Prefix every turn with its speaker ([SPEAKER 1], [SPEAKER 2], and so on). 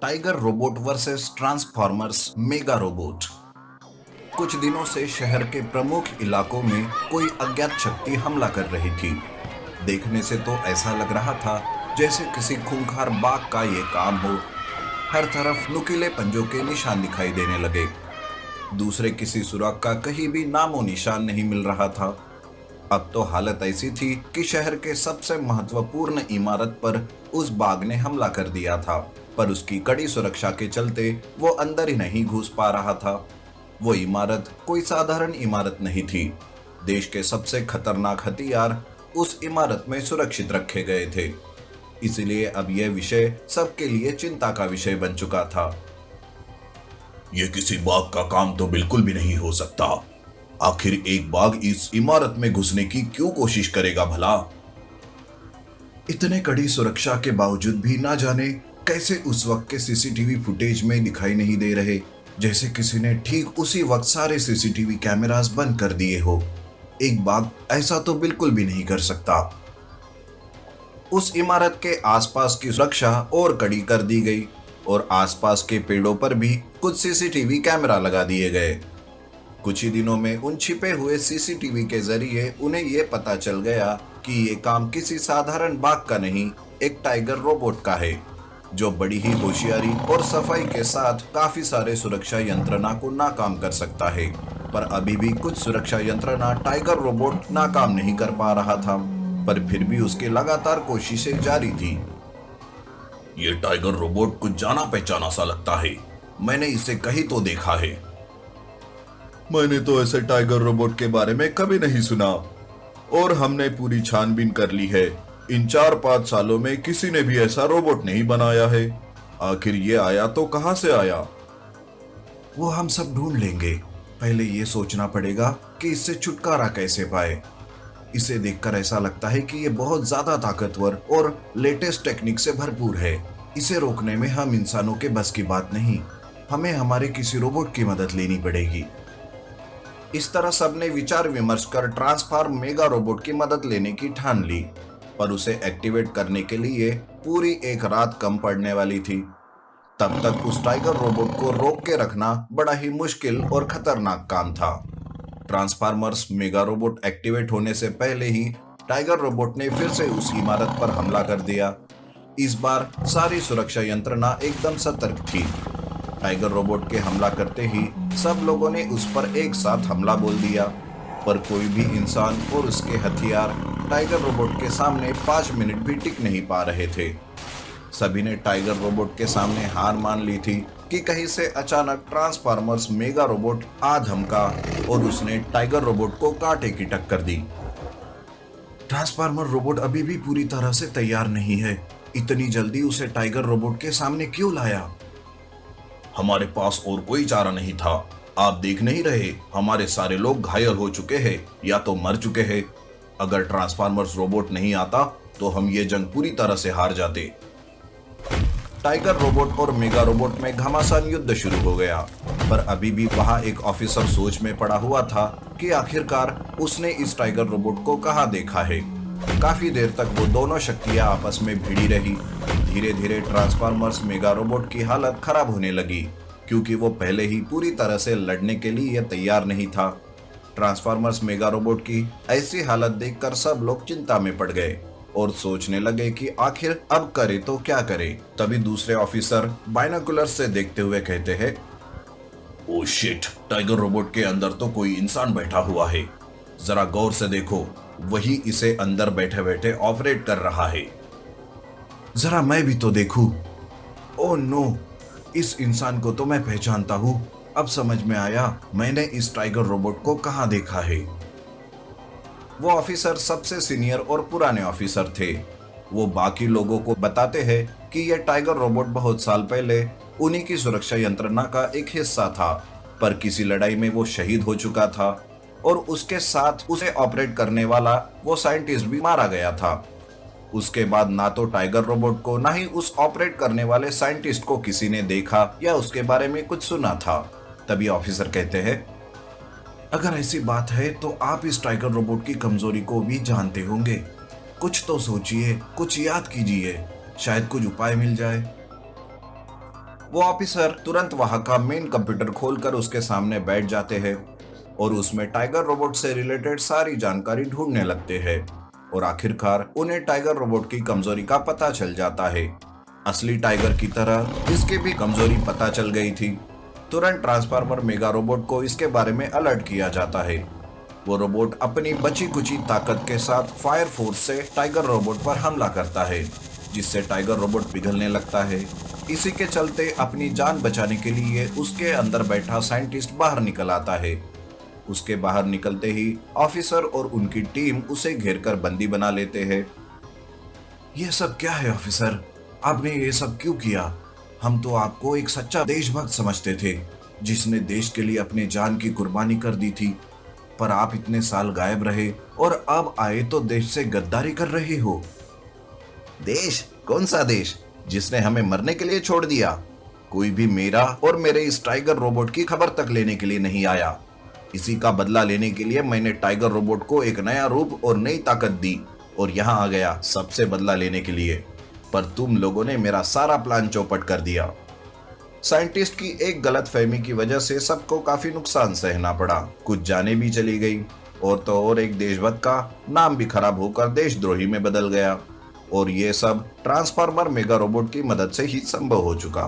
[SPEAKER 1] Tiger robot versus transformers mega robot. कुछ दिनों से शहर के प्रमुख इलाकों में कोई अज्ञात शक्ति हमला कर रही थी। देखने से तो ऐसा लग रहा था जैसे किसी खूंखार बाघ का ये काम हो। हर तरफ नुकीले पंजों के निशान दिखाई देने लगे। दूसरे किसी सुराग का कहीं भी नामो निशान नहीं मिल रहा था। अब तो हालत ऐसी थी कि शहर के सबसे महत्वपूर्ण इमारत पर उस बाघ ने हमला कर दिया था, पर उसकी कड़ी सुरक्षा के चलते वो अंदर ही नहीं घुस पा रहा था। वो इमारत कोई साधारण इमारत नहीं थी। देश के सबसे खतरनाक हथियार उस इमारत में सुरक्षित रखे गए थे। इसलिए अब यह विषय सबके लिए चिंता का विषय बन चुका था।
[SPEAKER 2] ये किसी बाघ का काम तो बिल्कुल भी नहीं हो सकता। आखिर एक बाघ इस इमारत में घुसने की क्यों कोशिश करेगा भला?
[SPEAKER 1] इतने कड़ी सुरक्षा के बावजूद भी ना जाने कैसे उस वक्त के सीसीटीवी फुटेज में दिखाई नहीं दे रहे, जैसे किसी ने ठीक उसी वक्त सारे सीसीटीवी कैमरास बंद कर दिए हो। एक बाघ ऐसा तो बिल्कुल भी नहीं कर सकता। उस इमारत के आसपास की सुरक्षा और कड़ी कर दी गई और आसपास के पेड़ों पर भी कुछ सीसीटीवी कैमरा लगा दिए गए। कुछ ही दिनों में उन छिपे हुए सीसीटीवी के जरिए उन्हें यह पता चल गया कि ये काम किसी साधारण बाघ का नहीं, एक टाइगर रोबोट का है, जो बड़ी ही होशियारी और सफाई के साथ काफी सारे सुरक्षा यंत्रणा को नाकाम कर सकता है। पर अभी भी कुछ सुरक्षा यंत्रणा टाइगर रोबोट नाकाम नहीं कर पा रहा था, पर फिर भी उसकी लगातार कोशिशें जारी थी।
[SPEAKER 2] ये टाइगर रोबोट कुछ जाना पहचाना सा लगता है। मैंने इसे कहीं तो देखा है।
[SPEAKER 1] मैंने तो ऐसे टाइगर रोबोट के बारे में कभी नहीं सुना और हमने पूरी छानबीन कर ली है। इन 4-5 सालों में किसी ने भी ऐसा रोबोट नहीं बनाया है। आखिर ये आया तो कहां से आया? वो हम सब ढूंढ लेंगे। पहले ये सोचना पड़ेगा कि इससे छुटकारा कैसे पाए। इसे देखकर ऐसा लगता है कि ये बहुत ज्यादा ताकतवर और लेटेस्ट टेक्निक से भरपूर है। इसे रोकने में हम इंसानों के बस की बात नहीं, हमें हमारे किसी रोबोट की मदद लेनी पड़ेगी। इस तरह सबने विचार विमर्श कर ट्रांसफॉर्म मेगा रोबोट की मदद लेने की ठान ली, पर उसे एक्टिवेट करने के लिए पूरी एक रात कम पड़ने वाली थी। तब तक उस टाइगर रोबोट को रोक के रखना बड़ा ही मुश्किल और खतरनाक काम था। ट्रांसफॉर्मर्स मेगा रोबोट एक्टिवेट होने से पहले ही टाइगर रोबोट ने फिर से उस इमारत पर हमला कर दिया। इस बार सारी सुरक्षा यंत्रणा एकदम सतर्क थी। टाइगर रोबोट के हमला करते ही सब लोगों ने उस पर एक साथ हमला बोल दिया, पर कोई भी इंसान और उसके हथियार टाइगर रोबोट के सामने 5 मिनट भी टिक नहीं पा रहे थे। सभी ने टाइगर रोबोट के सामने हार मान ली थी कि कहीं से अचानक ट्रांसफॉर्मर्स मेगा रोबोट आ धमका और उसने टाइगर रोबोट को कांटे की टक्कर दी। ट्रांसफॉर्मर रोबोट अभी भी पूरी तरह से तैयार नहीं है। इतनी जल्दी उसे टाइगर रोबोट के सामने क्यों लाया?
[SPEAKER 2] हमारे पास और कोई चारा नहीं था। आप देख नहीं रहे, हमारे सारे लोग घायल हो चुके हैं या तो मर चुके हैं। अगर ट्रांसफॉर्मर्स रोबोट नहीं आता तो हम ये जंग पूरी तरह से हार जाते।
[SPEAKER 1] टाइगर रोबोट और मेगा रोबोट में घमासान युद्ध शुरू हो गया, पर अभी भी वहां एक ऑफिसर सोच में पड़ा हुआ था कि आखिरकार उसने इस टाइगर रोबोट को कहां देखा है। काफी देर तक वो दोनों शक्तियां आपस में भिड़ी रही। धीरे धीरे ट्रांसफॉर्मर्स मेगा रोबोट की हालत खराब होने लगी, क्योंकि वो पहले ही पूरी तरह से लड़ने के लिए तैयार नहीं था। ट्रांसफॉर्मर्स मेगा रोबोट की ऐसी हालत देखकर सब लोग चिंता में पड़ गए और सोचने लगे कि आखिर अब करे तो क्या करे। तभी दूसरे ऑफिसर बाइनोकुलर्स से देखते हुए कहते हैं,
[SPEAKER 2] ओ शिट, टाइगर रोबोट के अंदर तो कोई इंसान बैठा हुआ है। जरा गौर से देखो, वही इसे अंदर बैठे बैठे ऑपरेट कर रहा है।
[SPEAKER 1] जरा मैं भी तो देखूं। ओह नो, इस इंसान को तो मैं पहचानता हूं। अब समझ में आया मैंने इस टाइगर रोबोट को कहां देखा है। वो ऑफिसर सबसे सीनियर और पुराने ऑफिसर थे। वो बाकी लोगों को बताते हैं कि यह टाइगर रोबोट बहुत साल पहले उन्हीं की सुरक्षा यंत्रणा का एक हिस्सा था, पर किसी लड़ाई में वो शहीद हो चुका था और उसके साथ उसे ऑपरेट करने वाला वो साइंटिस्ट भी मारा गया था। उसके बाद ना तो टाइगर रोबोट को ना ही उस ऑपरेट करने वाले साइंटिस्ट को किसी ने देखा या उसके बारे में कुछ सुना था। तभी ऑफिसर कहते हैं, अगर ऐसी बात है तो आप इस टाइगर रोबोट की कमजोरी को भी जानते होंगे। कुछ तो सोचिए, कुछ याद कीजिए, शायद कुछ उपाय मिल जाए।
[SPEAKER 2] वो ऑफिसर तुरंत वहां का मेन कंप्यूटर खोलकर उसके सामने बैठ जाते हैं और उसमें टाइगर रोबोट से रिलेटेड सारी जानकारी ढूंढने लगते हैं और आखिरकार उन्हें टाइगर रोबोट की कमजोरी का पता चल जाता है। असली टाइगर की तरह इसकी भी कमजोरी पता चल गई थी। तुरंत ट्रांसफार्मर मेगा रोबोट को इसके बारे में अलर्ट किया जाता है। वो रोबोट अपनी बची कुची ताकत के साथ फायर फोर्स से टाइगर रोबोट पर हमला करता है, जिससे टाइगर रोबोट पिघलने लगता है। इसी के चलते अपनी जान बचाने के लिए उसके अंदर बैठा साइंटिस्ट बाहर निकल आता है। उसके बाहर निकलते ही ऑफिसर और उनकी टीम उसे घेरकर बंदी बना लेते हैं। ये सब क्या है ऑफिसर? आपने ये सब क्यों किया? हम तो आपको एक सच्चा देशभक्त समझते थे, जिसने देश के लिए अपनी जान की कुर्बानी कर दी थी, पर आप इतने साल गायब रहे और अब आए तो देश से गद्दारी कर रहे हो। देश? कौन सा देश जिसने हमें मरने के लिए छोड़ दिया? कोई भी मेरा और मेरे इस टाइगर रोबोट की खबर तक लेने के लिए नहीं आया। इसी का बदला लेने के लिए मैंने टाइगर रोबोट को एक नया रूप और नई ताकत दी और यहाँ आ गया सबसे बदला लेने के लिए, पर तुम लोगों ने मेरा सारा प्लान चौपट कर दिया। साइंटिस्ट की एक गलत फहमी की वजह से सबको काफी नुकसान सहना पड़ा। कुछ जानें भी चली गई और तो और एक देशभक्त का नाम भी खराब होकर देशद्रोही में बदल गया। और ये सब ट्रांसफार्मर मेगा रोबोट की मदद से ही संभव हो चुका।